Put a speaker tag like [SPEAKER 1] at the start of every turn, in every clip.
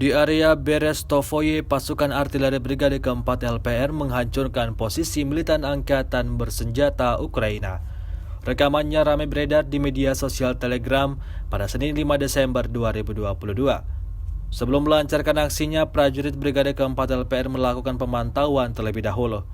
[SPEAKER 1] Di area Berestovoye, pasukan artileri Brigade keempat LPR menghancurkan posisi militan angkatan bersenjata Ukraina. Rekamannya ramai beredar di media sosial Telegram pada Senin 5 Desember 2022. Sebelum melancarkan aksinya, prajurit Brigade keempat LPR melakukan pemantauan terlebih dahulu.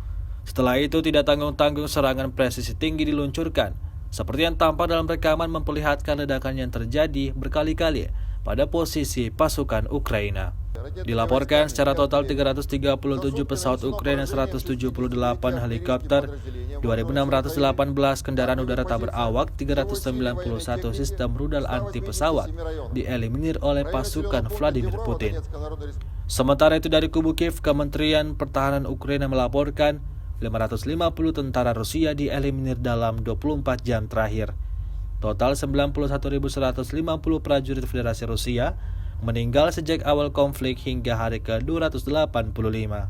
[SPEAKER 1] Setelah itu, tidak tanggung-tanggung serangan presisi tinggi diluncurkan, seperti yang tampak dalam rekaman memperlihatkan ledakan yang terjadi berkali-kali pada posisi pasukan Ukraina. Dilaporkan secara total 337 pesawat Ukraina, 178 helikopter, 2.618 kendaraan udara tak berawak, 391 sistem rudal anti pesawat dieliminir oleh pasukan Vladimir Putin. Sementara itu dari kubu Kiev, Kementerian Pertahanan Ukraina melaporkan 550 tentara Rusia dieliminir dalam 24 jam terakhir. Total 91.150 prajurit Federasi Rusia meninggal sejak awal konflik hingga hari ke-285.